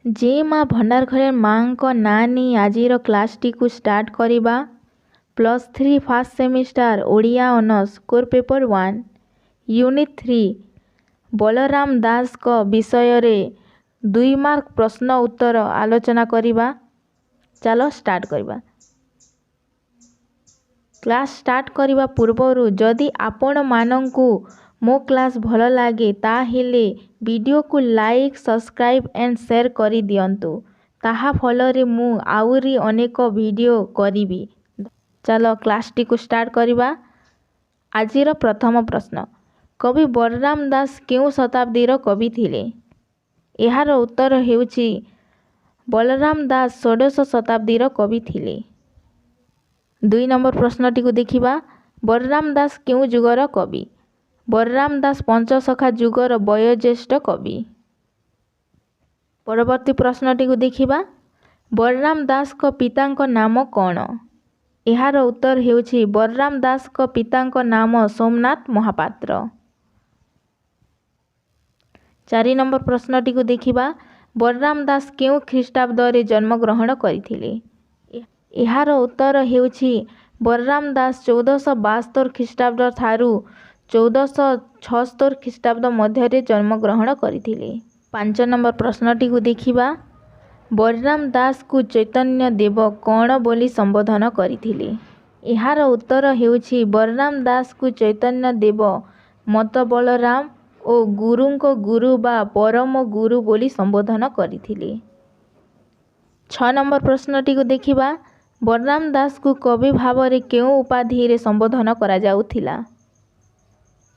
जे माँ भंडार घर माँ को ना नहीं आजिर क्लासटी को स्टार्ट करिबा। +3 first semester Odia honours core paper 1 unit 3 Balaram Das को विषय रे 2 मार्क प्रश्न उत्तर आलोचना करिबा। चलो स्टार्ट करिबा। क्लास स्टार्ट करिबा पूर्वरु जदि आपण मानंकु मो क्लास भल लागे ताहेले वीडियो को लाइक सब्सक्राइब एंड शेयर करि दियंतु। ताहा फलरे मु आउरी अनेक वीडियो करिबी। चलो क्लासटी को स्टार्ट करिबा। आजिर प्रथम प्रश्न, कवि बलराम दास केउ शताब्दीर कवि थिले? एहार उत्तर हेउछि बलराम दास षोडश शताब्दीर कवि थिले। 2 नंबर प्रश्नटी को देखिबा। बलराम दास केउ जुगर कवि? बलराम दास पंचसखा जुगर वयोज्येष्ठ कवि। परवर्ती प्रश्नटी को देखिबा। बलराम दास को पितांक नाम कौन? एहार उत्तर हेउछि बलराम दास को पितांक नाम सोमनाथ महापात्र। 4 नंबर प्रश्नटी को देखिबा। बलराम दास केउ ख्रीष्टाब्दरे जन्म ग्रहण करिथिले? एहार उत्तर हेउछि बलराम दास 1472 ख्रीष्टाब्द ठारू 1476 ख्रीष्टाब्द मध्य जन्म ग्रहण करिथिले। 5 नंबर प्रश्नटी को देखिबा। बलराम दास को चैतन्य देव कौन बोली संबोधन करिथिले? एहार उत्तर हेउछि बलराम दास को चैतन्य देव मत बलराम ओ गुरुंको गुरु बा परम गुरु बोली संबोधन करिथिले। 6 नंबर प्रश्नटी को देखिबा। बलराम दास को कवि भावरे केउ उपाधि रे संबोधन करा जाउथिला?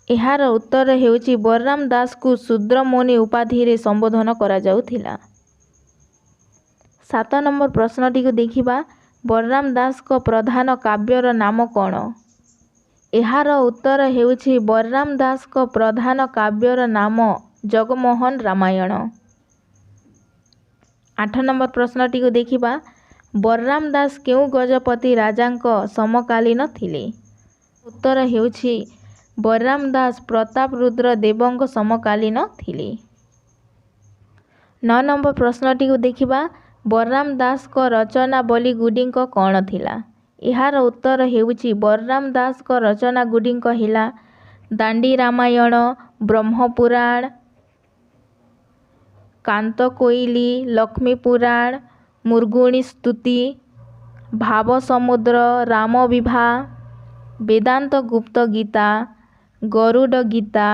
एहार उत्तर हेउछि बलराम दास को शूद्रमुनि उपाधि रे संबोधन करा जाउथिला। 7 नंबर प्रश्नटी को देखिबा। बलराम दास को प्रधान काव्यर नाम कौन? एहार उत्तर हेउछि बलराम दास को प्रधान काव्यर नाम जगमोहन रामायण। 8 नंबर प्रश्नटी को देखिबा। बलराम दास केउ गजपति राजांक समकालीन थिले? उत्तर हेउछि बलराम दास प्रताप रुद्र देवंक समकालीन थिले। 9 नंबर प्रश्नटी को देखिबा। बलराम दास को रचना बोली गुडिंक कौन थिला? एहार उत्तर हेउछि बलराम दास को रचना गुडिंक हिला दांडी रामायण, ब्रह्मपुराण, कांत कोइली, लक्ष्मी पुराण, मुर्गुणी स्तुति, भाव समुद्र, राम विवाह, वेदांत गुप्त गीता, गरुड़ गीता,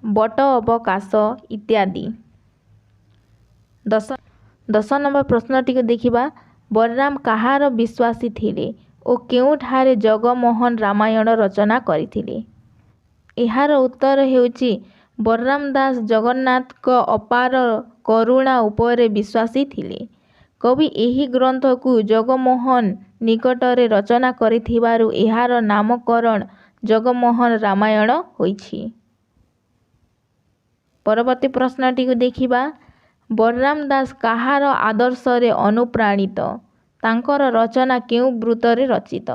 बट अवकाश इत्यादि। 10 नंबर प्रश्नटी को देखिबा। बलराम कहार विश्वासी थिले ओ केउठारे जगमोहन रामायण रचना करिथिले? एहार उत्तर हेउछि बलराम दास जगन्नाथ को अपार करुणा उपरे विश्वासी थिले। कवि एही ग्रंथ को जगमोहन निकटरे रचना करिथिबारु एहार नामकरण जगमोहन रामायण होइछि। परवर्ती प्रश्नटी को देखिबा। बलराम दास कहार आदर्श रे अनुप्राणित? तांकर रचना केउ वृत्तरे रचित?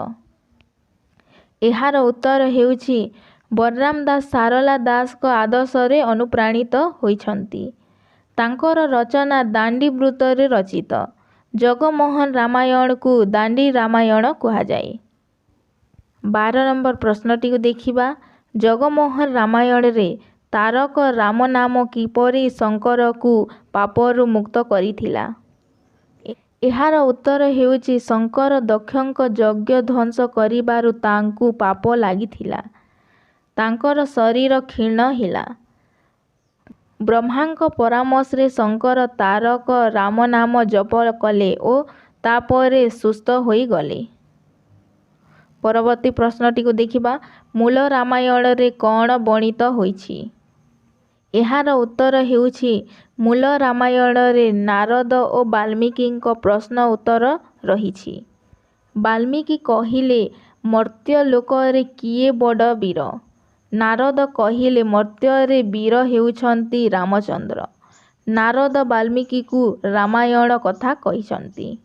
एहार उत्तर हेउछि बलराम दास सारला दास को आदर्श रे अनुप्राणित होइछंती। तांकर रचना दांडी वृत्तरे रचित। जगमोहन रामायण को दांडी रामायण कहा जाए। 12 नंबर प्रश्नटी को देखिबा। जगमोहन रामायण रे तारक राम नाम किपरि शंकर को पापरु मुक्त करिथिला? एहार उत्तर हेउछि शंकर दक्षक यज्ञ ध्वंस करिबारु तांकु पाप लागिथिला। तांकर शरीर क्षीण हिला। ब्रह्मांक परामर्श रे शंकर तारक राम नाम जप कले ओ तापरे सुस्थ होई गले। परवर्ती प्रश्नटी को देखिबा। मूल रामायण रे कौन वर्णित होइछि? एहार उत्तर हेउछि मूल रामायण रे नारद ओ वाल्मीकिंक प्रश्न उत्तर रहिछि। वाल्मीकि कहिले मर्त्य लोकरे किए बड़ वीर? नारद कहिले मर्त्य रे वीर हेउछंती रामचंद्र। नारद वाल्मीकि को रामायण कथा कहिछंती।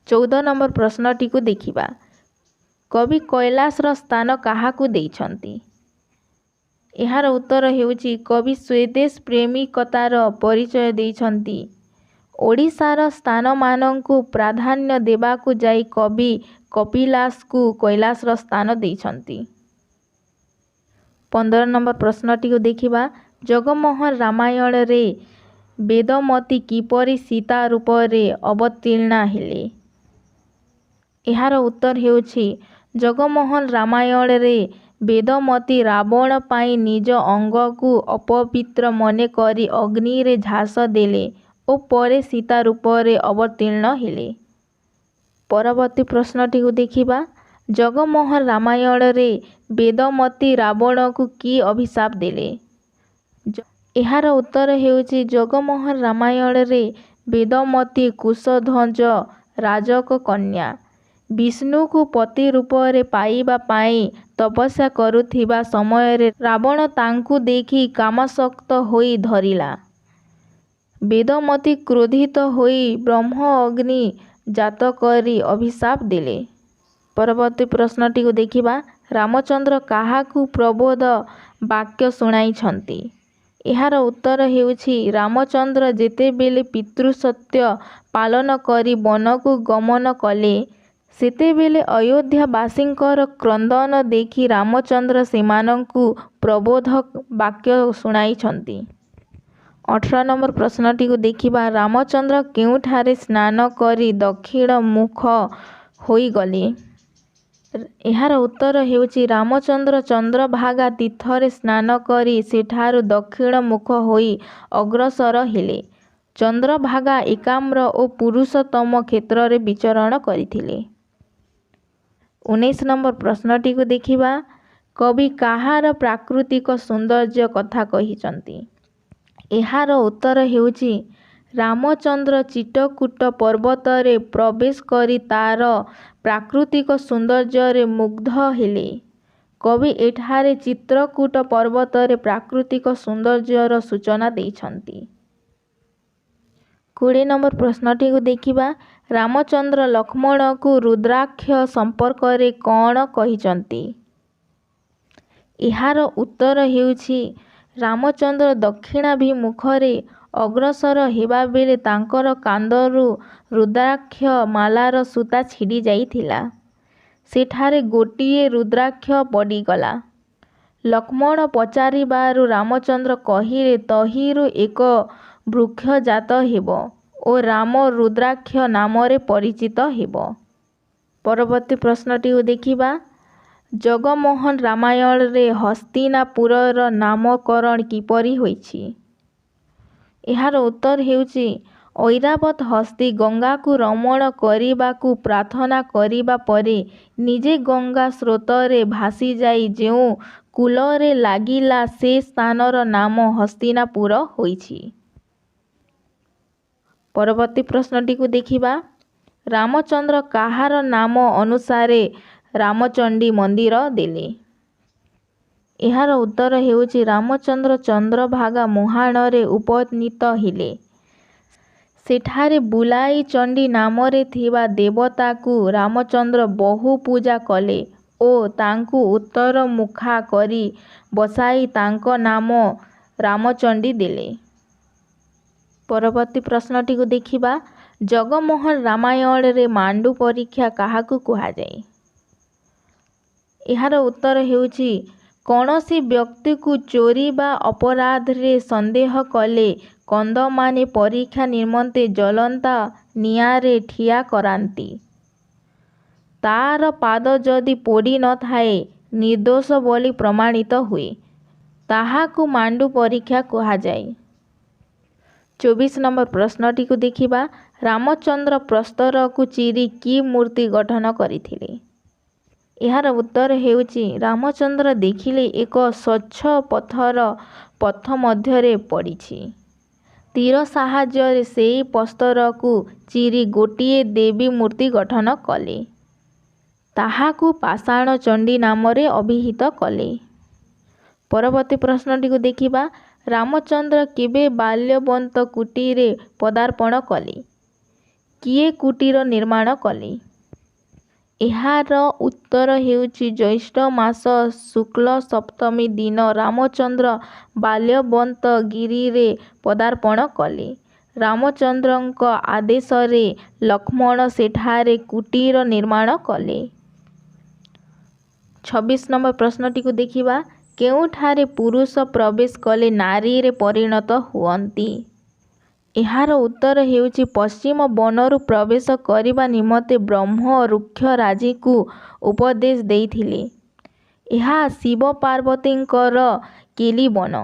14 नंबर प्रश्नटी को देखिबा। कवि कैलाश रो स्थान काहाकू देइछंती? ଏହାର ଉତ୍ତର ହେଉଛି କବି ସ୍ୱଦେଶ ପ୍ରେମିକତାର ପରିଚୟ ଦେଇଛନ୍ତି। ଓଡ଼ିଶାର ସ୍ଥାନମାନଙ୍କୁ ପ୍ରାଧାନ୍ୟ ଦେବାକୁ ଯାଇ କବି କପିଳାସକୁ କୈଳାସର ସ୍ଥାନ ଦେଇଛନ୍ତି। 15 ନମ୍ବର ପ୍ରଶ୍ନଟିକୁ ଦେଖିବା। ଜଗମୋହନ ରାମାୟଣରେ ବେଦମତୀ କିପରି ସୀତା ରୂପରେ ଅବତୀର୍ଣ୍ଣା ହେଲେ? ଏହାର ଉତ୍ତର ହେଉଛି ଜଗମୋହନ ରାମାୟଣରେ ବେଦମତୀ ରାବଣ ପାଇଁ ନିଜ ଅଙ୍ଗକୁ ଅପବିତ୍ର ମନେ କରି ଅଗ୍ନିରେ ଝାସ ଦେଲେ ଓ ପରେ ସୀତା ରୂପରେ ଅବତୀର୍ଣ୍ଣ ହେଲେ। ପରବର୍ତ୍ତୀ ପ୍ରଶ୍ନଟିକୁ ଦେଖିବା। ଜଗମୋହନ ରାମାୟଣରେ ବେଦମତୀ ରାବଣକୁ କି ଅଭିଶାପ ଦେଲେ? ଏହାର ଉତ୍ତର ହେଉଛି ଜଗମୋହନ ରାମାୟଣରେ ବେଦମତୀ କୁଶଧ୍ୱଜ ରାଜକ କନ୍ୟା। ବିଷ୍ଣୁଙ୍କୁ ପତି ରୂପରେ ପାଇବା ପାଇଁ ତପସ୍ୟା କରୁଥିବା ସମୟରେ ରାବଣ ତାଙ୍କୁ ଦେଖି କାମାସକ୍ତ ହୋଇ ଧରିଲା। ବେଦମତୀ କ୍ରୋଧିତ ହୋଇ ବ୍ରହ୍ମ ଅଗ୍ନି ଜାତ କରି ଅଭିଶାପ ଦେଲେ। ପରବର୍ତ୍ତୀ ପ୍ରଶ୍ନଟିକୁ ଦେଖିବା। ରାମଚନ୍ଦ୍ର କାହାକୁ ପ୍ରବୋଧ ବାକ୍ୟ ଶୁଣାଇଛନ୍ତି? ଏହାର ଉତ୍ତର ହେଉଛି ରାମଚନ୍ଦ୍ର ଯେତେବେଳେ ପିତୃସତ୍ୟ ପାଳନ କରି ବନକୁ ଗମନ କଲେ ସେତେବେଳେ ଅଯୋଧ୍ୟାବାସୀଙ୍କର କ୍ରନ୍ଦନ ଦେଖି ରାମଚନ୍ଦ୍ର ସେମାନଙ୍କୁ ପ୍ରବୋଧ ବାକ୍ୟ ଶୁଣାଇଛନ୍ତି। 18 ନମ୍ବର ପ୍ରଶ୍ନଟିକୁ ଦେଖିବା। ରାମଚନ୍ଦ୍ର କେଉଁଠାରେ ସ୍ନାନ କରି ଦକ୍ଷିଣ ମୁଖ ହୋଇଗଲେ? ଏହାର ଉତ୍ତର ହେଉଛି ରାମଚନ୍ଦ୍ର ଚନ୍ଦ୍ରଭାଗା ତୀର୍ଥରେ ସ୍ନାନ କରି ସେଠାରୁ ଦକ୍ଷିଣ ମୁଖ ହୋଇ ଅଗ୍ରସର ହେଲେ। ଚନ୍ଦ୍ରଭାଗା ଏକାମ୍ର ଓ ପୁରୁଷୋତ୍ତମ କ୍ଷେତ୍ରରେ ବିଚରଣ କରିଥିଲେ। 19 ନମ୍ବର ପ୍ରଶ୍ନଟିକୁ ଦେଖିବା। କବି କାହାର ପ୍ରାକୃତିକ ସୌନ୍ଦର୍ଯ୍ୟ କଥା କହିଛନ୍ତି? ଏହାର ଉତ୍ତର ହେଉଛି ରାମଚନ୍ଦ୍ର ଚିତ୍ରକୂଟ ପର୍ବତରେ ପ୍ରବେଶ କରି ତାର ପ୍ରାକୃତିକ ସୌନ୍ଦର୍ଯ୍ୟରେ ମୁଗ୍ଧ ହେଲେ। କବି ଏଠାରେ ଚିତ୍ରକୂଟ ପର୍ବତରେ ପ୍ରାକୃତିକ ସୌନ୍ଦର୍ଯ୍ୟର ସୂଚନା ଦେଇଛନ୍ତି। 20 ନମ୍ବର ପ୍ରଶ୍ନଟିକୁ ଦେଖିବା। ରାମଚନ୍ଦ୍ର ଲକ୍ଷ୍ମଣଙ୍କୁ ରୁଦ୍ରାକ୍ଷ ସମ୍ପର୍କରେ କ'ଣ କହିଛନ୍ତି? ଏହାର ଉତ୍ତର ହେଉଛି ରାମଚନ୍ଦ୍ର ଦକ୍ଷିଣାଭିମୁଖରେ ଅଗ୍ରସର ହେବାବେଳେ ତାଙ୍କର କାନ୍ଧରୁ ରୁଦ୍ରାକ୍ଷ ମାଳାର ସୂତା ଛିଡ଼ି ଯାଇଥିଲା। ସେଠାରେ ଗୋଟିଏ ରୁଦ୍ରାକ୍ଷ ପଡ଼ିଗଲା। ଲକ୍ଷ୍ମଣ ପଚାରିବାରୁ ରାମଚନ୍ଦ୍ର କହିଲେ ତହିଁରୁ ଏକ ବୃକ୍ଷ ଜାତ ହେବ ଓ ରାମ ରୁଦ୍ରାକ୍ଷ ନାମରେ ପରିଚିତ ହେବ। ପରବର୍ତ୍ତୀ ପ୍ରଶ୍ନଟିକୁ ଦେଖିବା। ଜଗମୋହନ ରାମାୟଣରେ ହସ୍ତିନାପୁରର ନାମକରଣ କିପରି ହୋଇଛି? ଏହାର ଉତ୍ତର ହେଉଛି ଐରାବତ ହସ୍ତି ଗଙ୍ଗାକୁ ରମଣ କରିବାକୁ ପ୍ରାର୍ଥନା କରିବା ପରେ ନିଜେ ଗଙ୍ଗା ସ୍ରୋତରେ ଭାସିଯାଇ ଯେଉଁ କୂଳରେ ଲାଗିଲା ସେ ସ୍ଥାନର ନାମ ହସ୍ତିନାପୁର ହୋଇଛି। ପରବର୍ତ୍ତୀ ପ୍ରଶ୍ନଟିକୁ ଦେଖିବା। ରାମଚନ୍ଦ୍ର କାହାର ନାମ ଅନୁସାରେ ରାମଚଣ୍ଡୀ ମନ୍ଦିର ଦେଲେ? ଏହାର ଉତ୍ତର ହେଉଛି ରାମଚନ୍ଦ୍ର ଚନ୍ଦ୍ରଭାଗା ମୁହାଣରେ ଉପନୀତ ହେଲେ। ସେଠାରେ ବୁଲାଇ ଚଣ୍ଡୀ ନାମରେ ଥିବା ଦେବତାକୁ ରାମଚନ୍ଦ୍ର ବହୁ ପୂଜା କଲେ ଓ ତାଙ୍କୁ ଉତ୍ତରମୁଖା କରି ବସାଇ ତାଙ୍କ ନାମ ରାମଚଣ୍ଡୀ ଦେଲେ। ପରବର୍ତ୍ତୀ ପ୍ରଶ୍ନଟିକୁ ଦେଖିବା। ଜଗମୋହନ ରାମାୟଣରେ ମାଣ୍ଡୁ ପରୀକ୍ଷା କାହାକୁ କୁହାଯାଏ? ଏହାର ଉତ୍ତର ହେଉଛି କୌଣସି ବ୍ୟକ୍ତିକୁ ଚୋରି ବା ଅପରାଧରେ ସନ୍ଦେହ କଲେ କନ୍ଦମାନେ ପରୀକ୍ଷା ନିମନ୍ତେ ଜଳନ୍ତା ନିଆଁରେ ଠିଆ କରାନ୍ତି। ତାର ପାଦ ଯଦି ପୋଡ଼ି ନଥାଏ ନିର୍ଦ୍ଦୋଷ ବୋଲି ପ୍ରମାଣିତ ହୁଏ ତାହାକୁ ମାଣ୍ଡୁ ପରୀକ୍ଷା କୁହାଯାଏ। 24 ନମ୍ବର ପ୍ରଶ୍ନଟିକୁ ଦେଖିବା। ରାମଚନ୍ଦ୍ର ପ୍ରସ୍ତରକୁ ଚିରି କି ମୂର୍ତ୍ତି ଗଠନ କରିଥିଲେ? ଏହାର ଉତ୍ତର ହେଉଛି ରାମଚନ୍ଦ୍ର ଦେଖିଲେ ଏକ ସ୍ୱଚ୍ଛ ପଥର ପଥ ମଧ୍ୟରେ ପଡ଼ିଛି। ତୀର ସାହାଯ୍ୟରେ ସେହି ପ୍ରସ୍ତରକୁ ଚିରି ଗୋଟିଏ ଦେବୀ ମୂର୍ତ୍ତି ଗଠନ କଲେ। ତାହାକୁ ପାଷାଣ ଚଣ୍ଡୀ ନାମରେ ଅଭିହିତ କଲେ। ପରବର୍ତ୍ତୀ ପ୍ରଶ୍ନଟିକୁ ଦେଖିବା। ରାମଚନ୍ଦ୍ର କେବେ ବାଲ୍ୟବନ୍ତ କୁଟୀରେ ପଦାର୍ପଣ କଲେ? କିଏ କୁଟୀର ନିର୍ମାଣ କଲେ? ଏହାର ଉତ୍ତର ହେଉଛି ଜ୍ୟୈଷ୍ଠ ମାସ ଶୁକ୍ଳ ସପ୍ତମୀ ଦିନ ରାମଚନ୍ଦ୍ର ବାଲ୍ୟବନ୍ତ ଗିରିରେ ପଦାର୍ପଣ କଲେ। ରାମଚନ୍ଦ୍ରଙ୍କ ଆଦେଶରେ ଲକ୍ଷ୍ମଣ ସେଠାରେ କୁଟୀର ନିର୍ମାଣ କଲେ। 26 ନମ୍ବର ପ୍ରଶ୍ନଟିକୁ ଦେଖିବା। କେଉଁଠାରେ ପୁରୁଷ ପ୍ରବେଶ କଲେ ନାରୀରେ ପରିଣତ ହୁଅନ୍ତି? ଏହାର ଉତ୍ତର ହେଉଛି ପଶ୍ଚିମ ବନରୁ ପ୍ରବେଶ କରିବା ନିମନ୍ତେ ବ୍ରହ୍ମ ରୁକ୍ଷରାଜିକୁ ଉପଦେଶ ଦେଇଥିଲେ। ଏହା ଶିବ ପାର୍ବତୀଙ୍କର କେଲି ବନ।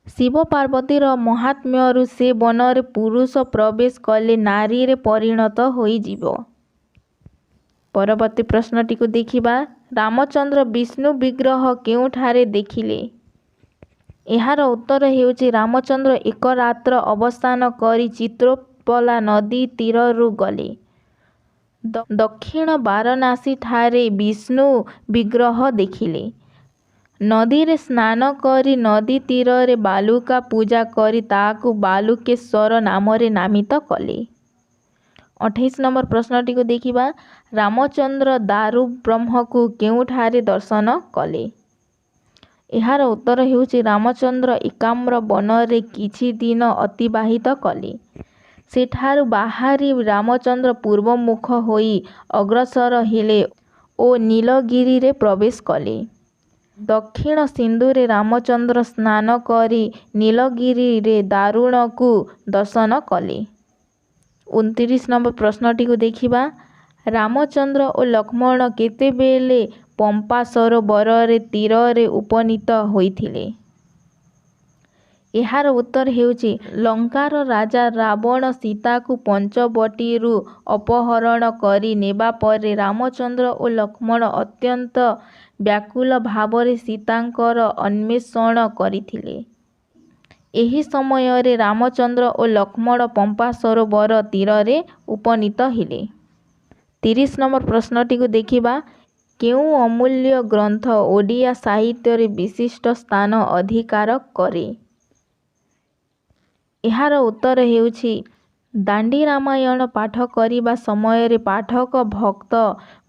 ଶିବ ପାର୍ବତୀର ମହାତ୍ମ୍ୟରୁ ସେ ବନରେ ପୁରୁଷ ପ୍ରବେଶ କଲେ ନାରୀରେ ପରିଣତ ହୋଇଯିବ। ପରବର୍ତ୍ତୀ ପ୍ରଶ୍ନଟିକୁ ଦେଖିବା। ରାମଚନ୍ଦ୍ର ବିଷ୍ଣୁ ବିଗ୍ରହ କେଉଁଠାରେ ଦେଖିଲେ? ଏହାର ଉତ୍ତର ହେଉଛି ରାମଚନ୍ଦ୍ର ଏକ ରାତ୍ର ଅବସ୍ଥାନ କରି ଚିତ୍ରୋତ୍ପଳା ନଦୀ ତୀରରୁ ଗଲେ। ଦକ୍ଷିଣ ବାରାଣସୀଠାରେ ବିଷ୍ଣୁ ବିଗ୍ରହ ଦେଖିଲେ। ନଦୀରେ ସ୍ନାନ କରି ନଦୀ ତୀରରେ ବାଲୁକା ପୂଜା କରି ତାହାକୁ ବାଲୁକେଶ୍ୱର ନାମରେ ନାମିତ କଲେ। 28 ନମ୍ବର ପ୍ରଶ୍ନଟିକୁ ଦେଖିବା। ରାମଚନ୍ଦ୍ର ଦାରୁବ୍ରହ୍ମକୁ କେଉଁଠାରେ ଦର୍ଶନ କଲେ? ଏହାର ଉତ୍ତର ହେଉଛି ରାମଚନ୍ଦ୍ର ଏକାମ୍ର ବନରେ କିଛି ଦିନ ଅତିବାହିତ କଲେ। ସେଠାରୁ ବାହାରି ରାମଚନ୍ଦ୍ର ପୂର୍ବମୁଖ ହୋଇ ଅଗ୍ରସର ହେଲେ ଓ ନୀଳଗିରିରେ ପ୍ରବେଶ କଲେ। ଦକ୍ଷିଣ ସିନ୍ଧୁରେ ରାମଚନ୍ଦ୍ର ସ୍ନାନ କରି ନୀଳଗିରିରେ ଦାରୁଣକୁ ଦର୍ଶନ କଲେ। 29 ନମ୍ବର ପ୍ରଶ୍ନଟିକୁ ଦେଖିବା। ରାମଚନ୍ଦ୍ର ଓ ଲକ୍ଷ୍ମଣ କେତେବେଳେ ପମ୍ପା ସରୋବରରେ ତୀରରେ ଉପନୀତ ହୋଇଥିଲେ? ଏହାର ଉତ୍ତର ହେଉଛି ଲଙ୍କାର ରାଜା ରାବଣ ସୀତାକୁ ପଞ୍ଚବଟୀରୁ ଅପହରଣ କରି ନେବା ପରେ ରାମଚନ୍ଦ୍ର ଓ ଲକ୍ଷ୍ମଣ ଅତ୍ୟନ୍ତ ବ୍ୟାକୁଳ ଭାବରେ ସୀତାଙ୍କର ଅନ୍ୱେଷଣ କରିଥିଲେ। ଏହି ସମୟରେ ରାମଚନ୍ଦ୍ର ଓ ଲକ୍ଷ୍ମଣ ପମ୍ପା ସରୋବର ତୀରରେ ଉପନୀତ ହେଲେ। 30 ନମ୍ବର ପ୍ରଶ୍ନଟିକୁ ଦେଖିବା। କେଉଁ ଅମୂଲ୍ୟ ଗ୍ରନ୍ଥ ଓଡ଼ିଆ ସାହିତ୍ୟରେ ବିଶିଷ୍ଟ ସ୍ଥାନ ଅଧିକାର କରେ? ଏହାର ଉତ୍ତର ହେଉଛି ଦାଣ୍ଡି ରାମାୟଣ ପାଠ କରିବା ସମୟରେ ପାଠକ ଭକ୍ତ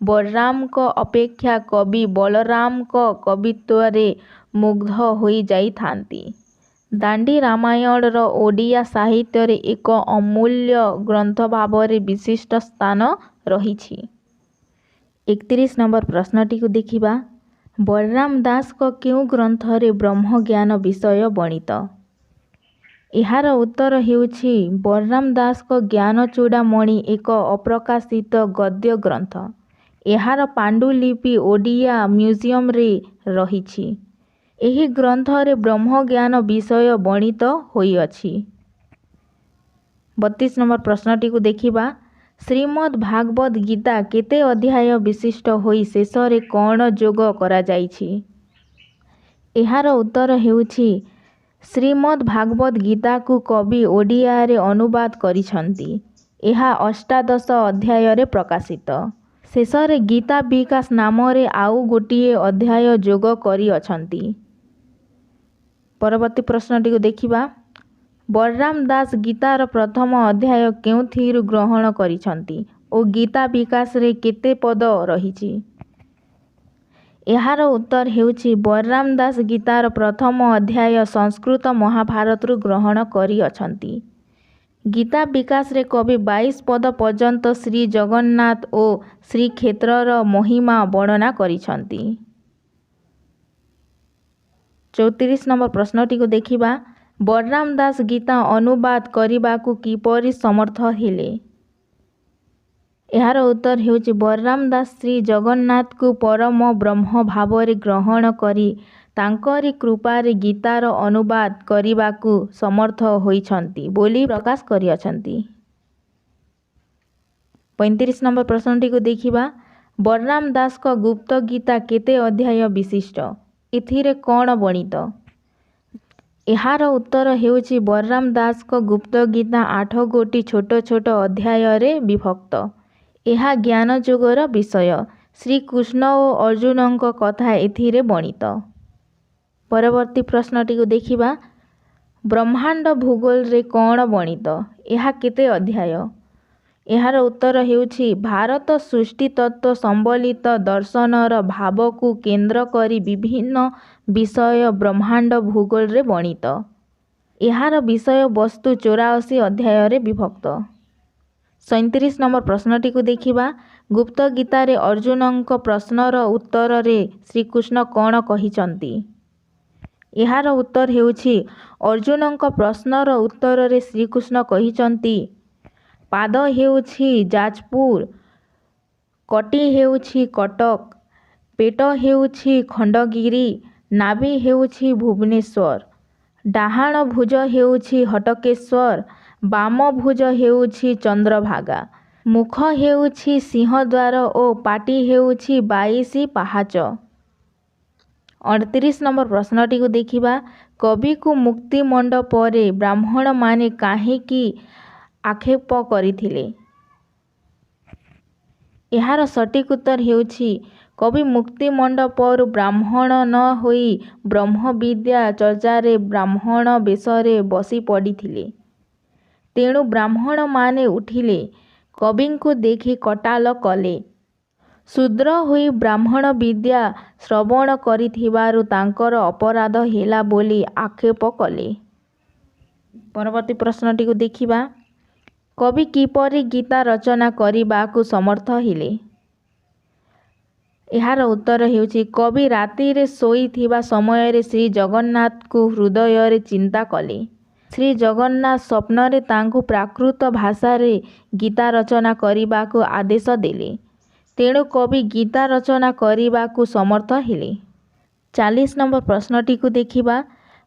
ବଳରାମଙ୍କ ଅପେକ୍ଷା କବି ବଳରାମଙ୍କ କବିତ୍ୱରେ ମୁଗ୍ଧ ହୋଇଯାଇଥାନ୍ତି। ଦାଣ୍ଡି ରାମାୟଣର ଓଡ଼ିଆ ସାହିତ୍ୟରେ ଏକ ଅମୂଲ୍ୟ ଗ୍ରନ୍ଥ ଭାବରେ ବିଶିଷ୍ଟ ସ୍ଥାନ ରହିଛି। 31 ନମ୍ବର ପ୍ରଶ୍ନଟିକୁ ଦେଖିବା। ବଳରାମ ଦାସଙ୍କ କେଉଁ ଗ୍ରନ୍ଥରେ ବ୍ରହ୍ମଜ୍ଞାନ ବିଷୟ ବର୍ଣ୍ଣିତ? ଏହାର ଉତ୍ତର ହେଉଛି ବଳରାମ ଦାସଙ୍କ ଜ୍ଞାନଚୂଡ଼ାମଣି ଏକ ଅପ୍ରକାଶିତ ଗଦ୍ୟ ଗ୍ରନ୍ଥ। ଏହାର ପାଣ୍ଡୁଲିପି ଓଡ଼ିଆ ମ୍ୟୁଜିୟମରେ ରହିଛି। ଏହି ଗ୍ରନ୍ଥରେ ବ୍ରହ୍ମଜ୍ଞାନ ବିଷୟ ବର୍ଣ୍ଣିତ ହୋଇଅଛି। 32 ନମ୍ବର ପ୍ରଶ୍ନଟିକୁ ଦେଖିବା। ଶ୍ରୀମଦ୍ ଭାଗବତ ଗୀତା କେତେ ଅଧ୍ୟାୟ ବିଶିଷ୍ଟ ହୋଇ ଶେଷରେ କ'ଣ ଯୋଗ କରାଯାଇଛି? ଏହାର ଉତ୍ତର ହେଉଛି ଶ୍ରୀମଦ୍ ଭାଗବତ ଗୀତାକୁ କବି ଓଡ଼ିଆରେ ଅନୁବାଦ କରିଛନ୍ତି। ଏହା ଅଷ୍ଟାଦଶ ଅଧ୍ୟାୟରେ ପ୍ରକାଶିତ। ଶେଷରେ ଗୀତା ବିକାଶ ନାମରେ ଆଉ ଗୋଟିଏ ଅଧ୍ୟାୟ ଯୋଗ କରିଅଛନ୍ତି। ପରବର୍ତ୍ତୀ ପ୍ରଶ୍ନଟିକୁ ଦେଖିବା। ବଳରାମ ଦାସ ଗୀତାର ପ୍ରଥମ ଅଧ୍ୟାୟ କେଉଁଥିରୁ ଗ୍ରହଣ କରିଛନ୍ତି ଓ ଗୀତା ବିକାଶରେ କେତେ ପଦ ରହିଛି? ଏହାର ଉତ୍ତର ହେଉଛି ବଳରାମ ଦାସ ଗୀତାର ପ୍ରଥମ ଅଧ୍ୟାୟ ସଂସ୍କୃତ ମହାଭାରତରୁ ଗ୍ରହଣ କରିଅଛନ୍ତି। ଗୀତା ବିକାଶରେ କବି 22 ପଦ ପର୍ଯ୍ୟନ୍ତ ଶ୍ରୀ ଜଗନ୍ନାଥ ଓ ଶ୍ରୀକ୍ଷେତ୍ରର ମହିମା ବର୍ଣ୍ଣନା କରିଛନ୍ତି। 34 ନମ୍ବର ପ୍ରଶ୍ନଟିକୁ ଦେଖିବା। ବଳରାମ ଦାସ ଗୀତା ଅନୁବାଦ କରିବାକୁ କିପରି ସମର୍ଥ ହେଲେ? ଏହାର ଉତ୍ତର ହେଉଛି ବଳରାମ ଦାସ ଶ୍ରୀ ଜଗନ୍ନାଥଙ୍କୁ ପରମ ବ୍ରହ୍ମ ଭାବରେ ଗ୍ରହଣ କରି ତାଙ୍କରି କୃପାରେ ଗୀତାର ଅନୁବାଦ କରିବାକୁ ସମର୍ଥ ହୋଇଛନ୍ତି ବୋଲି ପ୍ରକାଶ କରିଅଛନ୍ତି। 35 ନମ୍ବର ପ୍ରଶ୍ନଟିକୁ ଦେଖିବା। ବଳରାମ ଦାସଙ୍କ ଗୁପ୍ତ ଗୀତା କେତେ ଅଧ୍ୟାୟ ବିଶିଷ୍ଟ? ଏଥିରେ କ'ଣ ବର୍ଣ୍ଣିତ? ଏହାର ଉତ୍ତର ହେଉଛି ବଳରାମ ଦାସଙ୍କ ଗୁପ୍ତ ଗୀତା 8 ଗୋଟି ଛୋଟ ଛୋଟ ଅଧ୍ୟାୟରେ ବିଭକ୍ତ। ଏହା ଜ୍ଞାନଯୋଗର ବିଷୟ। ଶ୍ରୀକୃଷ୍ଣ ଓ ଅର୍ଜୁନଙ୍କ କଥା ଏଥିରେ ବର୍ଣ୍ଣିତ। ପରବର୍ତ୍ତୀ ପ୍ରଶ୍ନଟିକୁ ଦେଖିବା। ବ୍ରହ୍ମାଣ୍ଡ ଭୂଗୋଳରେ କ'ଣ ବର୍ଣ୍ଣିତ? ଏହା କେତେ ଅଧ୍ୟାୟ? ଏହାର ଉତ୍ତର ହେଉଛି ଭାରତ ସୃଷ୍ଟି ତତ୍ତ୍ୱ ସମ୍ବଳିତ ଦର୍ଶନର ଭାବକୁ କେନ୍ଦ୍ର କରି ବିଭିନ୍ନ ବିଷୟ ବ୍ରହ୍ମାଣ୍ଡ ଭୂଗୋଳରେ ବର୍ଣ୍ଣିତ। ଏହାର ବିଷୟବସ୍ତୁ 84 ଅଧ୍ୟାୟରେ ବିଭକ୍ତ। 37 ନମ୍ବର ପ୍ରଶ୍ନଟିକୁ ଦେଖିବା। ଗୁପ୍ତ ଗୀତାରେ ଅର୍ଜୁନଙ୍କ ପ୍ରଶ୍ନର ଉତ୍ତରରେ ଶ୍ରୀକୃଷ୍ଣ କ'ଣ କହିଛନ୍ତି? ଏହାର ଉତ୍ତର ହେଉଛି ଅର୍ଜୁନଙ୍କ ପ୍ରଶ୍ନର ଉତ୍ତରରେ ଶ୍ରୀକୃଷ୍ଣ କହିଛନ୍ତି, ପାଦ ହେଉଛି ଯାଜପୁର, କଟି ହେଉଛି କଟକ, ପେଟ ହେଉଛି ଖଣ୍ଡଗିରି, ନାଭି ହେଉଛି ଭୁବନେଶ୍ୱର, ଡାହାଣ ଭୁଜ ହେଉଛି ହଟକେଶ୍ୱର, ବାମ ଭୁଜ ହେଉଛି ଚନ୍ଦ୍ରଭାଗା, ମୁଖ ହେଉଛି ସିଂହଦ୍ୱାର ଓ ପାଟି ହେଉଛି 22 ପାହାଚ। 38 ନମ୍ବର ପ୍ରଶ୍ନଟିକୁ ଦେଖିବା। କବିକୁ ମୁକ୍ତି ମଣ୍ଡପରେ ବ୍ରାହ୍ମଣମାନେ କାହିଁକି ଆକ୍ଷେପ କରିଥିଲେ? ଏହାର ସଠିକ୍ ଉତ୍ତର ହେଉଛି କବି ମୁକ୍ତି ମଣ୍ଡପରୁ ବ୍ରାହ୍ମଣ ନ ହୋଇ ବ୍ରହ୍ମବିଦ୍ୟା ଚର୍ଚ୍ଚାରେ ବ୍ରାହ୍ମଣ ବେଶରେ ବସି ପଡ଼ିଥିଲେ। ତେଣୁ ବ୍ରାହ୍ମଣମାନେ ଉଠିଲେ, କବିଙ୍କୁ ଦେଖି କଟାଲ କଲେ। ଶୂଦ୍ର ହୋଇ ବ୍ରାହ୍ମଣ ବିଦ୍ୟା ଶ୍ରବଣ କରିଥିବାରୁ ତାଙ୍କର ଅପରାଧ ହେଲା ବୋଲି ଆକ୍ଷେପ କଲେ। ପରବର୍ତ୍ତୀ ପ୍ରଶ୍ନଟିକୁ ଦେଖିବା। କବି କିପରି ଗୀତା ରଚନା କରିବାକୁ ସମର୍ଥ ହେଲେ? ଏହାର ଉତ୍ତର ହେଉଛି କବି ରାତିରେ ଶୋଇଥିବା ସମୟରେ ଶ୍ରୀ ଜଗନ୍ନାଥଙ୍କୁ ହୃଦୟରେ ଚିନ୍ତା କଲେ। ଶ୍ରୀ ଜଗନ୍ନାଥ ସ୍ୱପ୍ନରେ ତାଙ୍କୁ ପ୍ରାକୃତ ଭାଷାରେ ଗୀତା ରଚନା କରିବାକୁ ଆଦେଶ ଦେଲେ। ତେଣୁ କବି ଗୀତା ରଚନା କରିବାକୁ ସମର୍ଥ ହେଲେ। 40 ନମ୍ବର ପ୍ରଶ୍ନଟିକୁ ଦେଖିବା।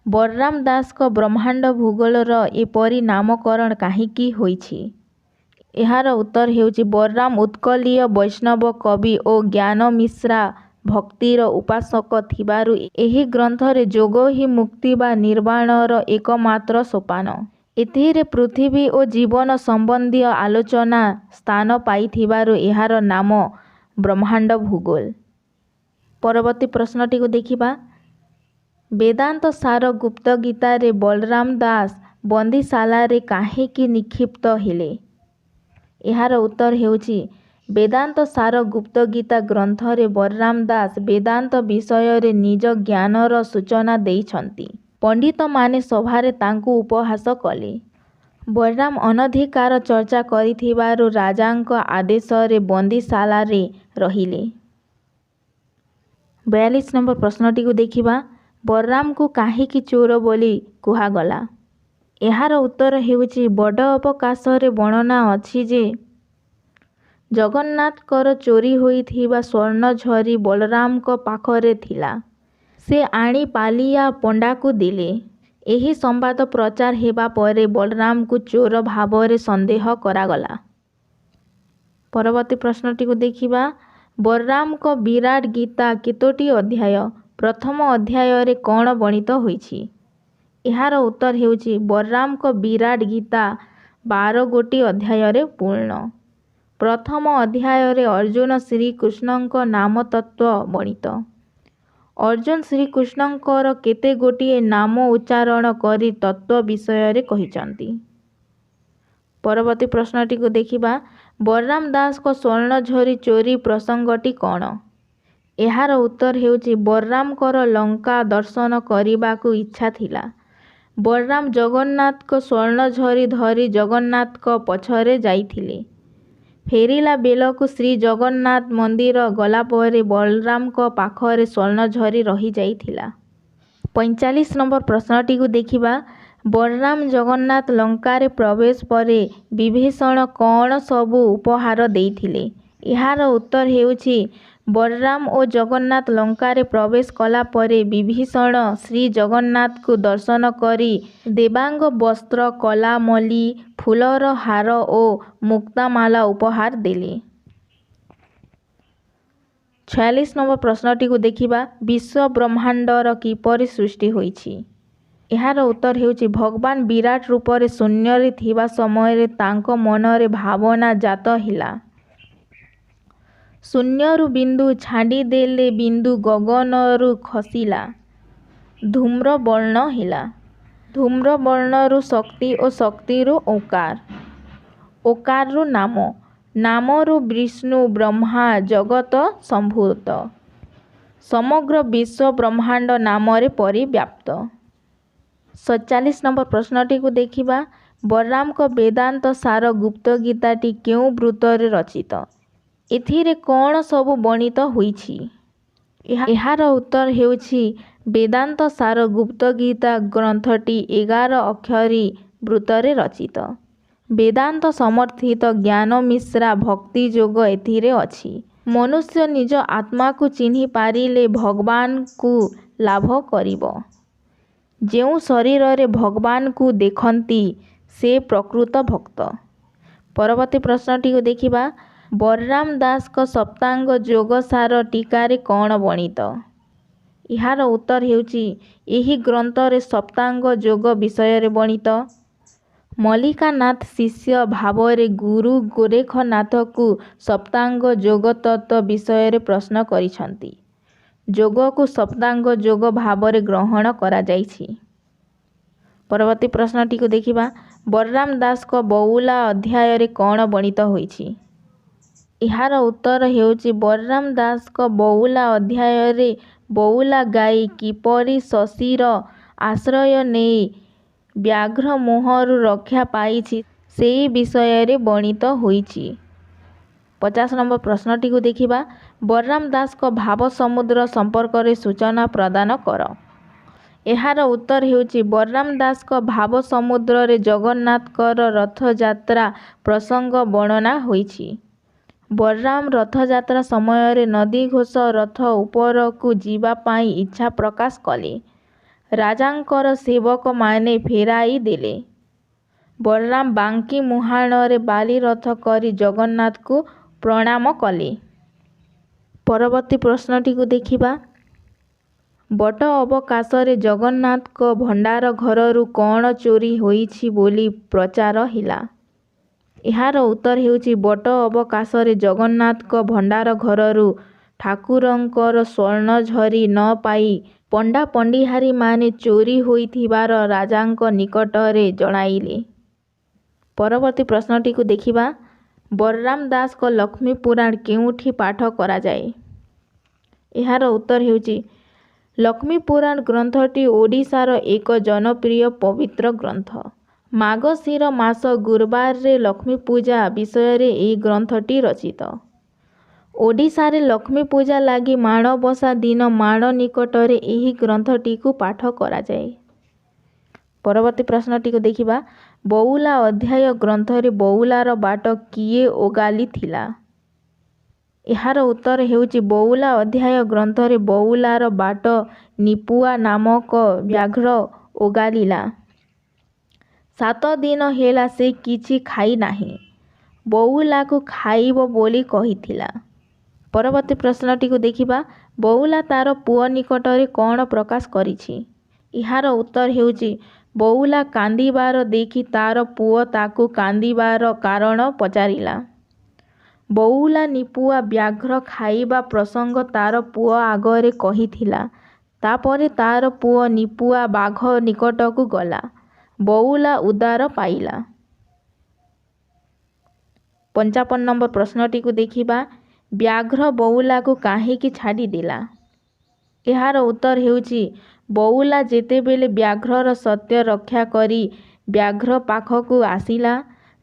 ବଳରାମ ଦାସଙ୍କ ବ୍ରହ୍ମାଣ୍ଡ ଭୂଗୋଳର ଏପରି ନାମକରଣ କାହିଁକି ହୋଇଛି? ଏହାର ଉତ୍ତର ହେଉଛି ବଳରାମ ଉତ୍କଳୀୟ ବୈଷ୍ଣବ କବି ଓ ଜ୍ଞାନମିଶ୍ରା ଭକ୍ତିର ଉପାସକ ଥିବାରୁ ଏହି ଗ୍ରନ୍ଥରେ ଯୋଗ ହିଁ ମୁକ୍ତି ବା ନିର୍ବାଣର ଏକମାତ୍ର ସୋପାନ। ଏଥିରେ ପୃଥିବୀ ଓ ଜୀବନ ସମ୍ବନ୍ଧୀୟ ଆଲୋଚନା ସ୍ଥାନ ପାଇଥିବାରୁ ଏହାର ନାମ ବ୍ରହ୍ମାଣ୍ଡ ଭୂଗୋଳ। ପରବର୍ତ୍ତୀ ପ୍ରଶ୍ନଟିକୁ ଦେଖିବା। ବେଦାନ୍ତ ସାର ଗୁପ୍ତ ଗୀତାରେ ବଳରାମ ଦାସ ବନ୍ଦୀଶାଳାରେ କାହିଁକି ନିକ୍ଷିପ୍ତ ହେଲେ? ଏହାର ଉତ୍ତର ହେଉଛି ବେଦାନ୍ତ ସାର ଗୁପ୍ତ ଗୀତା ଗ୍ରନ୍ଥରେ ବଳରାମ ଦାସ ବେଦାନ୍ତ ବିଷୟରେ ନିଜ ଜ୍ଞାନର ସୂଚନା ଦେଇଛନ୍ତି। ପଣ୍ଡିତମାନେ ସଭାରେ ତାଙ୍କୁ ଉପହାସ କଲେ। ବଳରାମ ଅନଧିକାର ଚର୍ଚ୍ଚା କରିଥିବାରୁ ରାଜାଙ୍କ ଆଦେଶରେ ବନ୍ଦୀଶାଳାରେ ରହିଲେ। 42 ନମ୍ବର ପ୍ରଶ୍ନଟିକୁ ଦେଖିବା। ବଳରାମଙ୍କୁ କାହିଁକି ଚୋର ବୋଲି କୁହାଗଲା? ଏହାର ଉତ୍ତର ହେଉଛି ବଡ଼ ଅବକାଶରେ ବର୍ଣ୍ଣନା ଅଛି ଯେ ଜଗନ୍ନାଥଙ୍କର ଚୋରି ହୋଇଥିବା ସ୍ୱର୍ଣ୍ଣଝରି ବଳରାମଙ୍କ ପାଖରେ ଥିଲା। ସେ ଆଣି ପାଲିଆ ପଣ୍ଡାକୁ ଦେଲେ। ଏହି ସମ୍ବାଦ ପ୍ରଚାର ହେବା ପରେ ବଳରାମଙ୍କୁ ଚୋର ଭାବରେ ସନ୍ଦେହ କରାଗଲା। ପରବର୍ତ୍ତୀ ପ୍ରଶ୍ନଟିକୁ ଦେଖିବା। ବଳରାମଙ୍କ ବିରାଟ ଗୀତା କେତୋଟି ଅଧ୍ୟାୟ? ପ୍ରଥମ ଅଧ୍ୟାୟରେ କ'ଣ ବର୍ଣ୍ଣିତ ହୋଇଛି? ଏହାର ଉତ୍ତର ହେଉଛି ବଳରାମଙ୍କ ବିରାଟ ଗୀତା 12 ଗୋଟି ଅଧ୍ୟାୟରେ ପୂର୍ଣ୍ଣ। ପ୍ରଥମ ଅଧ୍ୟାୟରେ ଅର୍ଜୁନ ଶ୍ରୀକୃଷ୍ଣଙ୍କ ନାମ ତତ୍ତ୍ୱ ବର୍ଣ୍ଣିତ। ଅର୍ଜୁନ ଶ୍ରୀକୃଷ୍ଣଙ୍କର କେତେ ଗୋଟିଏ ନାମ ଉଚ୍ଚାରଣ କରି ତତ୍ତ୍ୱ ବିଷୟରେ କହିଛନ୍ତି। ପରବର୍ତ୍ତୀ ପ୍ରଶ୍ନଟିକୁ ଦେଖିବା। ବଳରାମ ଦାସଙ୍କ ସ୍ୱର୍ଣ୍ଣଝରି ଚୋରି ପ୍ରସଙ୍ଗଟି କ'ଣ? ଏହାର ଉତ୍ତର ହେଉଛି ବଳରାମଙ୍କର ଲଙ୍କା ଦର୍ଶନ କରିବାକୁ ଇଚ୍ଛା ଥିଲା। ବଳରାମ ଜଗନ୍ନାଥଙ୍କ ସ୍ୱର୍ଣ୍ଣଝରି ଧରି ଜଗନ୍ନାଥଙ୍କ ପଛରେ ଯାଇଥିଲେ। ଫେରିଲା ବେଳକୁ ଶ୍ରୀ ଜଗନ୍ନାଥ ମନ୍ଦିର ଗଲାପରେ ବଳରାମଙ୍କ ପାଖରେ ସ୍ୱର୍ଣ୍ଣଝରି ରହିଯାଇଥିଲା। 45 ନମ୍ବର ପ୍ରଶ୍ନଟିକୁ ଦେଖିବା। ବଳରାମ ଜଗନ୍ନାଥ ଲଙ୍କାରେ ପ୍ରବେଶ ପରେ ବିଭୀଷଣ କ'ଣ ସବୁ ଉପହାର ଦେଇଥିଲେ? ଏହାର ଉତ୍ତର ହେଉଛି ବଳରାମ ଓ ଜଗନ୍ନାଥ ଲଙ୍କାରେ ପ୍ରବେଶ କଲା ପରେ ବିଭୀଷଣ ଶ୍ରୀ ଜଗନ୍ନାଥଙ୍କୁ ଦର୍ଶନ କରି ଦେବାଙ୍ଗ ବସ୍ତ୍ର, କଲାମଲି, ଫୁଲର ହାର ଓ ମୁକ୍ତାମାଳା ଉପହାର ଦେଲେ। 46 ନମ୍ବର ପ୍ରଶ୍ନଟିକୁ ଦେଖିବା। ବିଶ୍ୱ ବ୍ରହ୍ମାଣ୍ଡର କିପରି ସୃଷ୍ଟି ହୋଇଛି? ଏହାର ଉତ୍ତର ହେଉଛି ଭଗବାନ ବିରାଟ ରୂପରେ ଶୂନ୍ୟରେ ଥିବା ସମୟରେ ତାଙ୍କ ମନରେ ଭାବନା ଜାତ ହେଲା। ଶୂନ୍ୟରୁ ବିନ୍ଦୁ ଛାଡ଼ିଦେଲେ ବିନ୍ଦୁ ଗଗନରୁ ଖସିଲା। ଧୂମ୍ର ବର୍ଣ୍ଣ ହେଲା। ଧୂମ୍ର ବର୍ଣ୍ଣରୁ ଶକ୍ତି ଓ ଶକ୍ତିରୁ ଓଁକାର। ଓକାରରୁ ନାମ, ନାମରୁ ବିଷ୍ଣୁ ବ୍ରହ୍ମା ଜଗତ ସମ୍ଭୂତ। ସମଗ୍ର ବିଶ୍ୱ ବ୍ରହ୍ମାଣ୍ଡ ନାମରେ ପରିବ୍ୟାପ୍ତ। 47 ନମ୍ବର ପ୍ରଶ୍ନଟିକୁ ଦେଖିବା। ବଳରାମଙ୍କ ବେଦାନ୍ତ ସାର ଗୁପ୍ତ ଗୀତାଟି କେଉଁ ବୃତ୍ତରେ ରଚିତ? ଏଥିରେ କ'ଣ ସବୁ ବର୍ଣ୍ଣିତ ହୋଇଛି? ଏହାର ଉତ୍ତର ହେଉଛି ବେଦାନ୍ତ ସାର ଗୁପ୍ତ ଗୀତା ଗ୍ରନ୍ଥଟି 11 ଅକ୍ଷରୀ ବୃତ୍ତରେ ରଚିତ। ବେଦାନ୍ତ ସମର୍ଥିତ ଜ୍ଞାନ ମିଶ୍ରା ଭକ୍ତି ଯୋଗ ଏଥିରେ ଅଛି। ମନୁଷ୍ୟ ନିଜ ଆତ୍ମାକୁ ଚିହ୍ନି ପାରିଲେ ଭଗବାନଙ୍କୁ ଲାଭ କରିବ। ଯେଉଁ ଶରୀରରେ ଭଗବାନଙ୍କୁ ଦେଖନ୍ତି ସେ ପ୍ରକୃତ ଭକ୍ତ। ପରବର୍ତ୍ତୀ ପ୍ରଶ୍ନଟିକୁ ଦେଖିବା। ବଳରାମ ଦାସଙ୍କ ସପ୍ତାଙ୍ଗ ଯୋଗ ସାର ଟୀକାରେ କ'ଣ ବର୍ଣ୍ଣିତ? ଏହାର ଉତ୍ତର ହେଉଛି ଏହି ଗ୍ରନ୍ଥରେ ସପ୍ତାଙ୍ଗ ଯୋଗ ବିଷୟରେ ବର୍ଣ୍ଣିତ। ମଲ୍ଲିକାନାଥ ଶିଷ୍ୟ ଭାବରେ ଗୁରୁ ଗୋରେଖନାଥଙ୍କୁ ସପ୍ତାଙ୍ଗ ଯୋଗ ତତ୍ତ୍ୱ ବିଷୟରେ ପ୍ରଶ୍ନ କରିଛନ୍ତି। ଯୋଗକୁ ସପ୍ତାଙ୍ଗ ଯୋଗ ଭାବରେ ଗ୍ରହଣ କରାଯାଇଛି। ପରବର୍ତ୍ତୀ ପ୍ରଶ୍ନଟିକୁ ଦେଖିବା। ବଳରାମ ଦାସଙ୍କ ବଉଲା ଅଧ୍ୟାୟରେ କ'ଣ ବର୍ଣ୍ଣିତ ହୋଇଛି? ଏହାର ଉତ୍ତର ହେଉଛି ବଳରାମ ଦାସଙ୍କ ବଉଲା ଅଧ୍ୟାୟରେ ବଉଲା ଗାଈ କିପରି ଶଶୀର ଆଶ୍ରୟ ନେଇ ବ୍ୟାଘ୍ର ମୋହରୁ ରକ୍ଷା ପାଇଛି ସେହି ବିଷୟରେ ବର୍ଣ୍ଣିତ ହୋଇଛି। 50 ନମ୍ବର ପ୍ରଶ୍ନଟିକୁ ଦେଖିବା। ବଳରାମ ଦାସଙ୍କ ଭାବ ସମୁଦ୍ର ସମ୍ପର୍କରେ ସୂଚନା ପ୍ରଦାନ କର। ଏହାର ଉତ୍ତର ହେଉଛି ବଳରାମ ଦାସଙ୍କ ଭାବ ସମୁଦ୍ରରେ ଜଗନ୍ନାଥଙ୍କର ରଥଯାତ୍ରା ପ୍ରସଙ୍ଗ ବର୍ଣ୍ଣନା ହୋଇଛି। ବଳରାମ ରଥଯାତ୍ରା ସମୟରେ ନନ୍ଦିଘୋଷ ରଥ ଉପରକୁ ଯିବା ପାଇଁ ଇଚ୍ଛା ପ୍ରକାଶ କଲେ। ରାଜାଙ୍କର ସେବକମାନେ ଫେରାଇ ଦେଲେ। ବଳରାମ ବାଙ୍କି ମୁହାଣରେ ବାଲି ରଥ କରି ଜଗନ୍ନାଥଙ୍କୁ ପ୍ରଣାମ କଲେ। ପରବର୍ତ୍ତୀ ପ୍ରଶ୍ନଟିକୁ ଦେଖିବା। ବଟ ଅବକାଶରେ ଜଗନ୍ନାଥଙ୍କ ଭଣ୍ଡାର ଘରରୁ କ'ଣ ଚୋରି ହୋଇଛି ବୋଲି ପ୍ରଚାର ହେଲା? ଏହାର ଉତ୍ତର ହେଉଛି ବଟ ଅବକାଶରେ ଜଗନ୍ନାଥଙ୍କ ଭଣ୍ଡାର ଘରରୁ ଠାକୁରଙ୍କର ସ୍ୱର୍ଣ୍ଣ ଝରି ନ ପାଇ ପଣ୍ଡା ପଣ୍ଡିହାରୀମାନେ ଚୋରି ହୋଇଥିବାର ରାଜାଙ୍କ ନିକଟରେ ଜଣାଇଲେ। ପରବର୍ତ୍ତୀ ପ୍ରଶ୍ନଟିକୁ ଦେଖିବା। ବଳରାମ ଦାସଙ୍କ ଲକ୍ଷ୍ମୀ ପୁରାଣ କେଉଁଠି ପାଠ କରାଯାଏ? ଏହାର ଉତ୍ତର ହେଉଛି ଲକ୍ଷ୍ମୀ ପୁରାଣ ଗ୍ରନ୍ଥଟି ଓଡ଼ିଶାର ଏକ ଜନପ୍ରିୟ ପବିତ୍ର ଗ୍ରନ୍ଥ। ମାର୍ଗଶିର ମାସ ଗୁରୁବାରରେ ଲକ୍ଷ୍ମୀ ପୂଜା ବିଷୟରେ ଏହି ଗ୍ରନ୍ଥଟି ରଚିତ। ଓଡ଼ିଶାରେ ଲକ୍ଷ୍ମୀ ପୂଜା ଲାଗି ମାଣବସା ଦିନ ମାଣ ନିକଟରେ ଏହି ଗ୍ରନ୍ଥଟିକୁ ପାଠ କରାଯାଏ। ପରବର୍ତ୍ତୀ ପ୍ରଶ୍ନଟିକୁ ଦେଖିବା। ବଉଲା ଅଧ୍ୟାୟ ଗ୍ରନ୍ଥରେ ବଉଲାର ବାଟ କିଏ ଓଗାଳିଥିଲା? ଏହାର ଉତ୍ତର ହେଉଛି ବଉଲା ଅଧ୍ୟାୟ ଗ୍ରନ୍ଥରେ ବଉଲାର ବାଟ ନିପୁଆ ନାମକ ବ୍ୟାଘ୍ର ଓଗାଳିଲା। 7 ଦିନ ହେଲା ସେ କିଛି ଖାଇନାହିଁ। ବଉଲାକୁ ଖାଇବ ବୋଲି କହିଥିଲା। ପରବର୍ତ୍ତୀ ପ୍ରଶ୍ନଟିକୁ ଦେଖିବା। ବଉଲା ତାର ପୁଅ ନିକଟରେ କ'ଣ ପ୍ରକାଶ କରିଛି? ଏହାର ଉତ୍ତର ହେଉଛି ବଉଲା କାନ୍ଦିବାର ଦେଖି ତାର ପୁଅ ତାକୁ କାନ୍ଦିବାର କାରଣ ପଚାରିଲା। ବଉଲା ନିପୁଆ ବ୍ୟାଘ୍ର ଖାଇବା ପ୍ରସଙ୍ଗ ତାର ପୁଅ ଆଗରେ କହିଥିଲା। ତାପରେ ତାର ପୁଅ ନିପୁଆ ବାଘ ନିକଟକୁ ଗଲା। ବଉଲା ଉଦ୍ଧାର ପାଇଲା। 55 ନମ୍ବର ପ୍ରଶ୍ନଟିକୁ ଦେଖିବା। ବ୍ୟାଘ୍ର ବଉଲାକୁ କାହିଁକି ଛାଡ଼ିଦେଲା? ଏହାର ଉତ୍ତର ହେଉଛି ବଉଲା ଯେତେବେଳେ ବ୍ୟାଘ୍ରର ସତ୍ୟ ରକ୍ଷା କରି ବ୍ୟାଘ୍ର ପାଖକୁ ଆସିଲା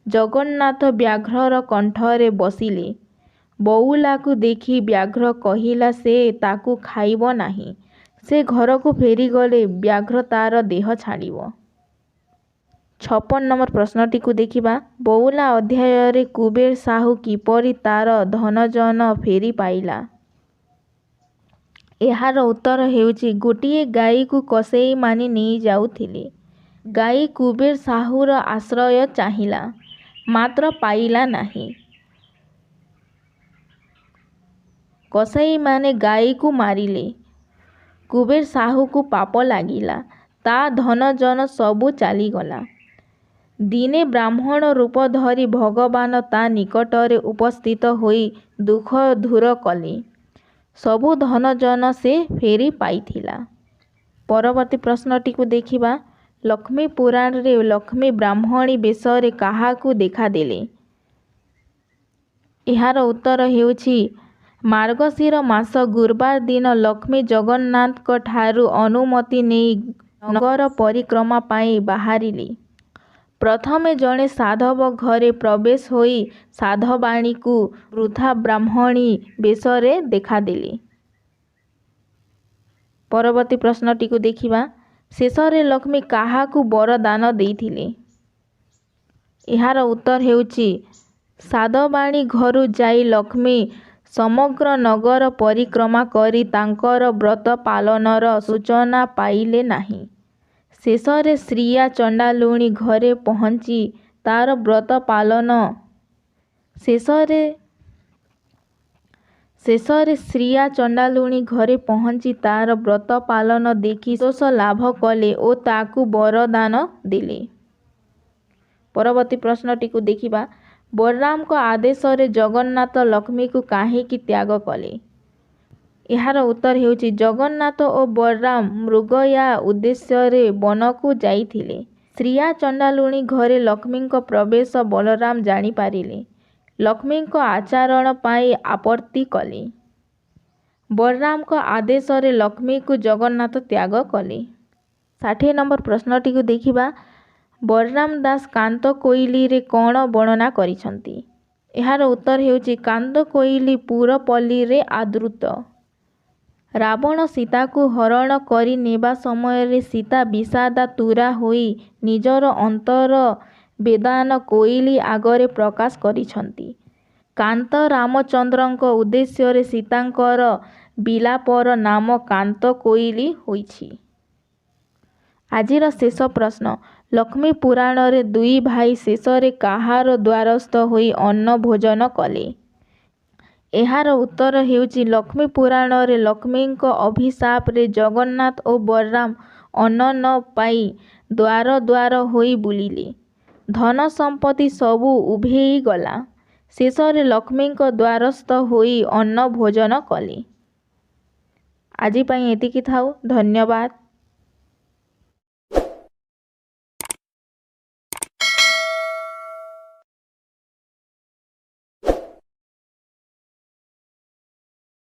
ଜଗନ୍ନାଥ ବ୍ୟାଘ୍ରର କଣ୍ଠରେ ବସିଲେ। ବଉଲାକୁ ଦେଖି ବ୍ୟାଘ୍ର କହିଲା ସେ ତାକୁ ଖାଇବ ନାହିଁ। ସେ ଘରକୁ ଫେରିଗଲେ ବ୍ୟାଘ୍ର ତାର ଦେହ ଛାଡ଼ିବ। 56 ନମ୍ବର ପ୍ରଶ୍ନଟିକୁ ଦେଖିବା। ବଉଲା ଅଧ୍ୟାୟରେ କୁବେର ସାହୁ କିପରି ତାର ଧନଜନ ଫେରି ପାଇଲା? ଏହାର ଉତ୍ତର ହେଉଛି ଗୋଟିଏ ଗାଈକୁ କସାଇମାନେ ନେଇଯାଉଥିଲେ। ଗାଈ କୁବେର ସାହୁର ଆଶ୍ରୟ ଚାହିଁଲା ମାତ୍ର ପାଇଲା ନାହିଁ। କସାଇମାନେ ଗାଈକୁ ମାରିଲେ। କୁବେର ସାହୁକୁ ପାପ ଲାଗିଲା। ତା ଧନଜନ ସବୁ ଚାଲିଗଲା। ଦିନେ ବ୍ରାହ୍ମଣ ରୂପ ଧରି ଭଗବାନ ତା ନିକଟରେ ଉପସ୍ଥିତ ହୋଇ ଦୁଃଖ ଦୂର କଲେ। ସବୁ ଧନଜନ ସେ ଫେରି ପାଇଥିଲା। ପରବର୍ତ୍ତୀ ପ୍ରଶ୍ନଟିକୁ ଦେଖିବା। ଲକ୍ଷ୍ମୀ ପୁରାଣରେ ଲକ୍ଷ୍ମୀ ବ୍ରାହ୍ମଣୀ ବେଶରେ କାହାକୁ ଦେଖାଦେଲେ? ଏହାର ଉତ୍ତର ହେଉଛି ମାର୍ଗଶିର ମାସ ଗୁରୁବାର ଦିନ ଲକ୍ଷ୍ମୀ ଜଗନ୍ନାଥଙ୍କ ଠାରୁ ଅନୁମତି ନେଇ ନଗର ପରିକ୍ରମା ପାଇଁ ବାହାରିଲେ। ପ୍ରଥମେ ଜଣେ ସାଧବ ଘରେ ପ୍ରବେଶ ହୋଇ ସାଧବାଣୀକୁ ବୃଦ୍ଧା ବ୍ରାହ୍ମଣୀ ବେଶରେ ଦେଖାଦେଲେ। ପରବର୍ତ୍ତୀ ପ୍ରଶ୍ନଟିକୁ ଦେଖିବା। ଶେଷରେ ଲକ୍ଷ୍ମୀ କାହାକୁ ବରଦାନ ଦେଇଥିଲେ? ଏହାର ଉତ୍ତର ହେଉଛି ସାଧବାଣୀ ଘରୁ ଯାଇ ଲକ୍ଷ୍ମୀ ସମଗ୍ର ନଗର ପରିକ୍ରମା କରି ତାଙ୍କର ବ୍ରତ ପାଳନର ସୂଚନା ପାଇଲେ ନାହିଁ। ଶେଷରେ ଶ୍ରିୟା ଚଣ୍ଡାଳୁଣୀ ଘରେ ପହଞ୍ଚି ତାର ବ୍ରତ ପାଳନ ଶେଷରେ ଶ୍ରିୟା ଚଣ୍ଡାଳୁଣୀ ଘରେ ପହଞ୍ଚି ତାର ବ୍ରତ ପାଳନ ଦେଖି ସନ୍ତୋଷ ଲାଭ କଲେ ଓ ତାକୁ ବରଦାନ ଦେଲେ। ପରବର୍ତ୍ତୀ ପ୍ରଶ୍ନଟିକୁ ଦେଖିବା। ବଳରାମଙ୍କ ଆଦେଶରେ ଜଗନ୍ନାଥ ଲକ୍ଷ୍ମୀକୁ କାହିଁକି ତ୍ୟାଗ କଲେ? ଏହାର ଉତ୍ତର ହେଉଛି ଜଗନ୍ନାଥ ଓ ବଳରାମ ମୃଗୟା ଉଦ୍ଦେଶ୍ୟରେ ବନକୁ ଯାଇଥିଲେ। ଶ୍ରିୟା ଚଣ୍ଡାଳୁଣୀ ଘରେ ଲକ୍ଷ୍ମୀଙ୍କ ପ୍ରବେଶ ବଳରାମ ଜାଣିପାରିଲେ। ଲକ୍ଷ୍ମୀଙ୍କ ଆଚରଣ ପାଇଁ ଆପତ୍ତି କଲେ। ବଳରାମଙ୍କ ଆଦେଶରେ ଲକ୍ଷ୍ମୀକୁ ଜଗନ୍ନାଥ ତ୍ୟାଗ କଲେ। 60 ନମ୍ବର ପ୍ରଶ୍ନଟିକୁ ଦେଖିବା। ବଳରାମ ଦାସ କାନ୍ତ କୋଇଲିରେ କ'ଣ ବର୍ଣ୍ଣନା କରିଛନ୍ତି? ଏହାର ଉତ୍ତର ହେଉଛି କାନ୍ତ କୋଇଲି ପୁରପଲ୍ଲୀରେ ଆଦୃତ। ରାବଣ ସୀତାକୁ ହରଣ କରି ନେବା ସମୟରେ ସୀତା ବିଷାଦାତୁରା ହୋଇ ନିଜର ଅନ୍ତର ବେଦନା କୋଇଲି ଆଗରେ ପ୍ରକାଶ କରିଛନ୍ତି। କାନ୍ତ ରାମଚନ୍ଦ୍ରଙ୍କ ଉଦ୍ଦେଶ୍ୟରେ ସୀତାଙ୍କର ବିଲାପର ନାମ କାନ୍ତ କୋଇଲି ହୋଇଛି। ଆଜିର ଶେଷ ପ୍ରଶ୍ନ। ଲକ୍ଷ୍ମୀ ପୁରାଣରେ ଦୁଇ ଭାଇ ଶେଷରେ କାହାର ଦ୍ୱାରସ୍ଥ ହୋଇ ଅନ୍ନ ଭୋଜନ କଲେ? ଏହାର ଉତ୍ତର ହେଉଛି ଲକ୍ଷ୍ମୀ ପୁରାଣରେ ଲକ୍ଷ୍ମୀଙ୍କ ଅଭିଶାପରେ ଜଗନ୍ନାଥ ଓ ବଳରାମ ଅନ୍ନ ନ ପାଇ ଦ୍ୱାର ଦ୍ୱାର ହୋଇ ବୁଲିଲେ। ଧନ ସମ୍ପତ୍ତି ସବୁ ଉଭେଇଗଲା। ଶେଷରେ ଲକ୍ଷ୍ମୀଙ୍କ ଦ୍ୱାରସ୍ଥ ହୋଇ ଅନ୍ନ ଭୋଜନ କଲେ। ଆଜି ପାଇଁ ଏତିକି ଥାଉ। ଧନ୍ୟବାଦ।